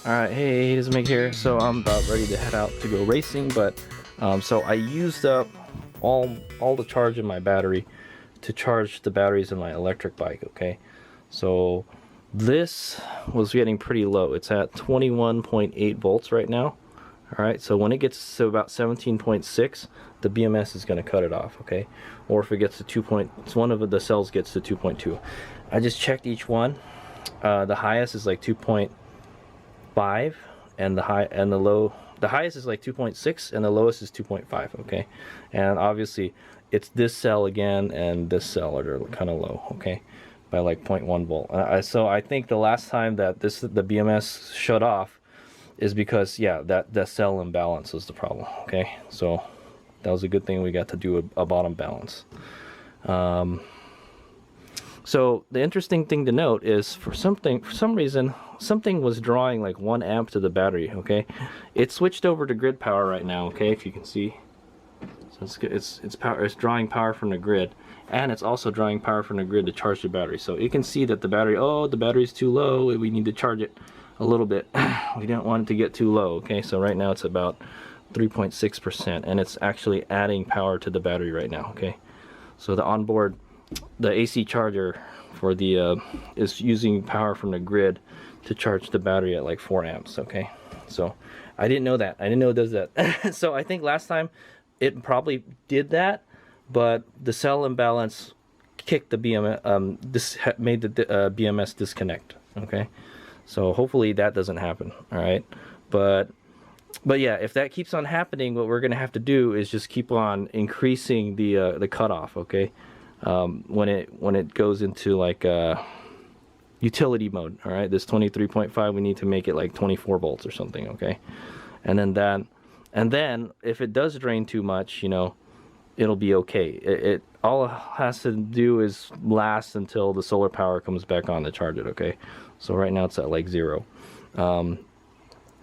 Alright, hey, HadesOmega here. So I'm about ready to head out to go racing, but so I used up all the charge in my battery to charge the batteries in my electric bike, okay? So this was getting pretty low. It's at 21.8 volts right now. Alright, so when it gets to about 17.6, the BMS is going to cut it off, okay? Or if it gets to 2. One of the cells gets to 2.2. I just checked each one. The highest is like 2.5, and the highest is like 2.6, and the lowest is 2.5, okay? And obviously it's this cell again and this cell are kind of low, okay, by like 0.1 volt. So I think the last time that the BMS shut off is because, yeah, that cell imbalance was the problem, okay? So that was a good thing we got to do a bottom balance. So the interesting thing to note is for some reason something was drawing like 1 amp to the battery, okay? It switched over to grid power right now, okay, if you can see. So it's drawing power from the grid, and it's also drawing power from the grid to charge the battery. So you can see that the battery's too low, we need to charge it a little bit. We don't want it to get too low, okay? So right now it's about 3.6%, and it's actually adding power to the battery right now, okay? So the onboard, the AC charger for the is using power from the grid to charge the battery at like 4 amps, okay? So I didn't know that. I didn't know it does that. So I think last time it probably did that, but the cell imbalance kicked the BMS, made the BMS disconnect, okay? So hopefully that doesn't happen, all right? But yeah, if that keeps on happening, what we're gonna have to do is just keep on increasing the cutoff, okay? When it goes into like utility mode, all right, this 23.5, we need to make it like 24 volts or something, okay? And then if it does drain too much, you know, it'll be okay. It all it has to do is last until the solar power comes back on to charge it, okay? So right now it's at like 0.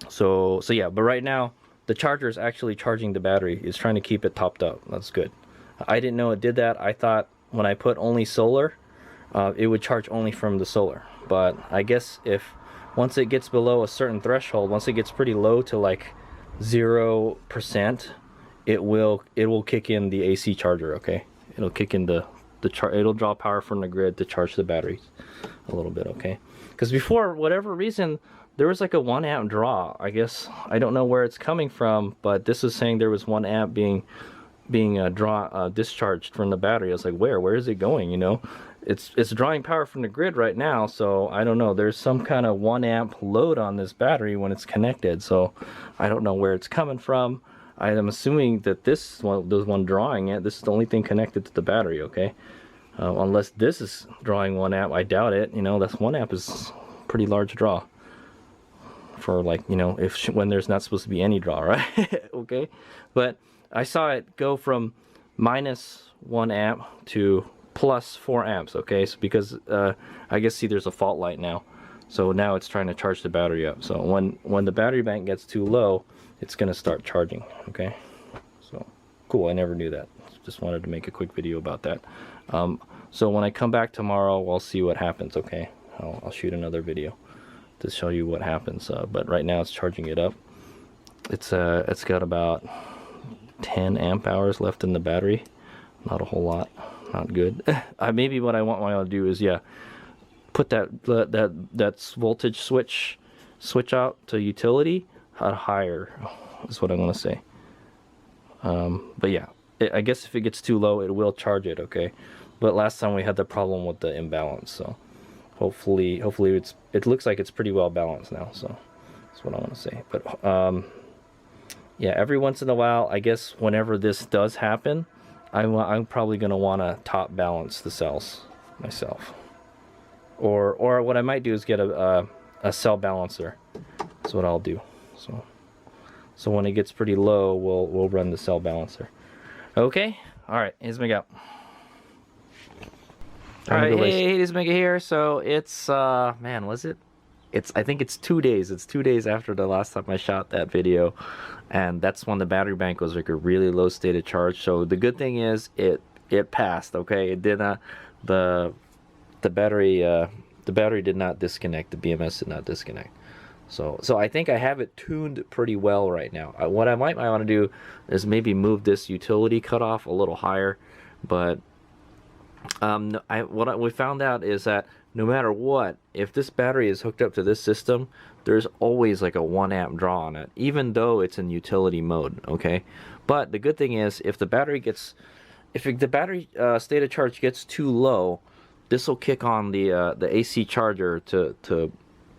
So yeah, but right now the charger is actually charging the battery. It's trying to keep it topped up. That's good. I didn't know it did that. I thought when I put only solar, it would charge only from the solar. But I guess once it gets below a certain threshold, once it gets pretty low to like 0%, it will kick in the AC charger, okay? It'll kick in it'll draw power from the grid to charge the batteries a little bit, okay? Because before, whatever reason, there was like a 1 amp draw. I guess I don't know where it's coming from, but this is saying there was 1 amp being discharged from the battery. I was like, where is it going, you know? It's drawing power from the grid right now, so I don't know, there's some kind of 1 amp load on this battery when it's connected, so I don't know where it's coming from. I am assuming that this one, the one drawing it, this is the only thing connected to the battery, okay? Unless this is drawing 1 amp, I doubt it. You know, that's 1 amp is pretty large draw for, like, you know, when there's not supposed to be any draw, right? Okay, but I saw it go from minus 1 amp to plus 4 amps, okay? So because I guess, see, there's a fault light now, so now it's trying to charge the battery up. So when the battery bank gets too low, it's gonna start charging, okay? So cool, I never knew that. Just wanted to make a quick video about that. So when I come back tomorrow, I'll see what happens, okay? I'll shoot another video to show you what happens, but right now it's charging it up. It's got about 10 amp hours left in the battery. Not a whole lot, not good. Maybe what I want to do is, yeah, put that voltage switch out to utility higher, is what I'm gonna say. But yeah, I guess if it gets too low, it will charge it, okay? But last time we had the problem with the imbalance, so hopefully it looks like it's pretty well balanced now. So that's what I want to say. But yeah, every once in a while, I guess whenever this does happen, I'm probably gonna want to top balance the cells myself, or what I might do is get a cell balancer. That's what I'll do. So when it gets pretty low, we'll run the cell balancer. Okay, all right, HadesOmega. All right, hey, HadesOmega here. So it's man, was it? I think it's 2 days. It's 2 days after the last time I shot that video, and that's when the battery bank was like a really low state of charge. So the good thing is it passed. Okay, it did not the battery did not disconnect. The BMS did not disconnect. So I think I have it tuned pretty well right now. What I might want to do is maybe move this utility cutoff a little higher, but what we found out is that no matter what, if this battery is hooked up to this system, there's always like a 1 amp draw on it, even though it's in utility mode. Okay, but the good thing is if the battery state of charge gets too low, this will kick on the AC charger to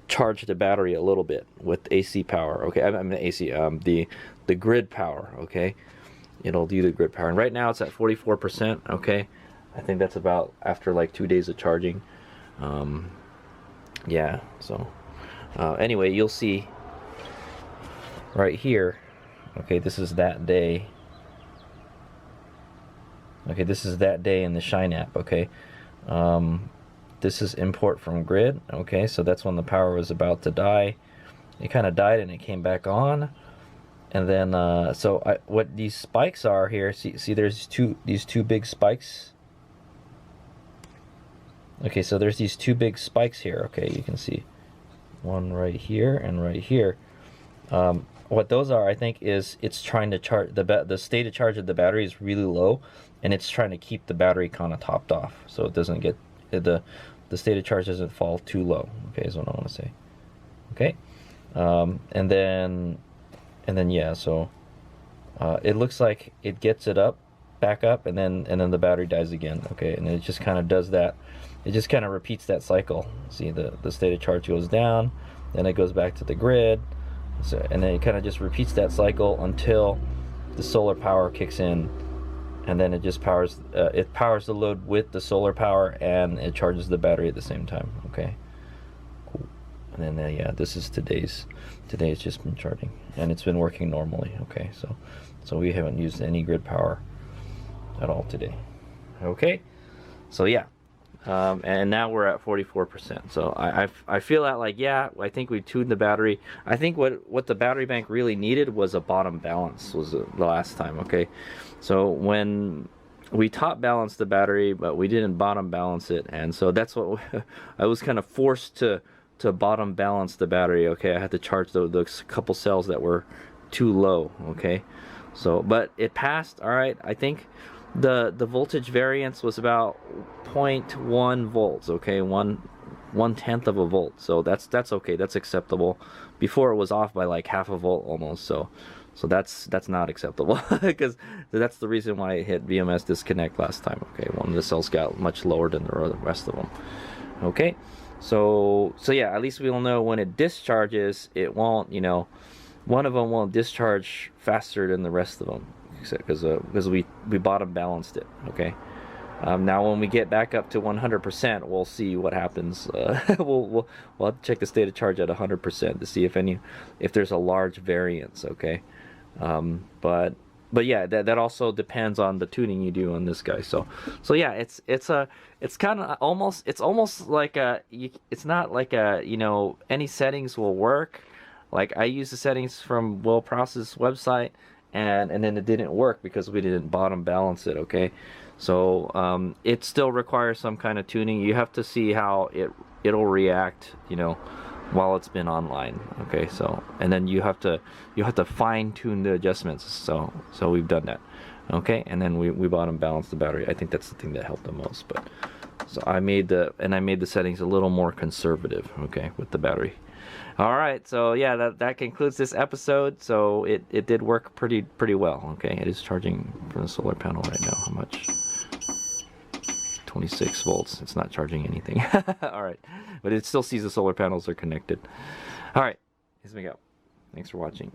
charge the battery a little bit with AC power. Okay, I mean AC, the grid power. Okay, it'll do the grid power, and right now it's at 44%. Okay, I think that's about after like 2 days of charging. Yeah, so anyway, you'll see right here. Okay, this is that day. Okay, this is that day in the Shine app. Okay, this is import from grid. Okay, so that's when the power was about to die. It kind of died and it came back on. And then what these spikes are here, see there's these two big spikes. Okay, so there's these two big spikes here. Okay, you can see one right here and right here. What those are, I think, is it's trying to charge the state of charge of the battery is really low, and it's trying to keep the battery kind of topped off, so it doesn't get the state of charge doesn't fall too low. Okay, is what I want to say. Okay, and then yeah, so it looks like it gets it back up, and then the battery dies again. Okay, and it just kind of does that. It just kind of repeats that cycle. See, the state of charge goes down, then it goes back to the grid, so, and then it kind of just repeats that cycle until the solar power kicks in, and then it just powers the load with the solar power, and it charges the battery at the same time. Okay, cool. And then yeah, this is today's it's just been charging, and it's been working normally. Okay, so we haven't used any grid power at all today. Okay, so yeah. And now we're at 44%. So I feel that, like, yeah, I think we tuned the battery. I think what the battery bank really needed was a bottom balance, was the last time. Okay, so when we top balanced the battery, but we didn't bottom balance it, and so that's what I was kind of forced to bottom balance the battery. Okay, I had to charge those couple cells that were too low. Okay, so but it passed. All right, I think the voltage variance was about 0.1 volts. Okay, one tenth of a volt. So that's okay. That's acceptable. Before it was off by like half a volt almost. So that's not acceptable, because that's the reason why it hit VMS disconnect last time. Okay, one of the cells got much lower than the rest of them. Okay, so yeah, at least we'll know when it discharges, it won't, you know, one of them won't discharge faster than the rest of them, because we bottom balanced it. Okay, now when we get back up to 100%, we'll see what happens. We'll have to check the state of charge at 100% to see if there's a large variance. Okay, but yeah, that also depends on the tuning you do on this guy. So yeah, it's kind of almost like it's not like you know, any settings will work. Like, I use the settings from Will Process website, and then it didn't work because we didn't bottom balance it. Okay, so it still requires some kind of tuning. You have to see how it'll react, you know, while it's been online. Okay, so, and then you have to fine tune the adjustments. So we've done that. Okay, and then we bottom balanced the battery. I think that's the thing that helped the most. But so I made the settings a little more conservative. Okay, with the battery. All right, so yeah, that concludes this episode. So it did work pretty well. Okay, it is charging from the solar panel right now. How much? 26 volts. It's not charging anything. All right, but it still sees the solar panels are connected. All right, HadesOmega. Thanks for watching.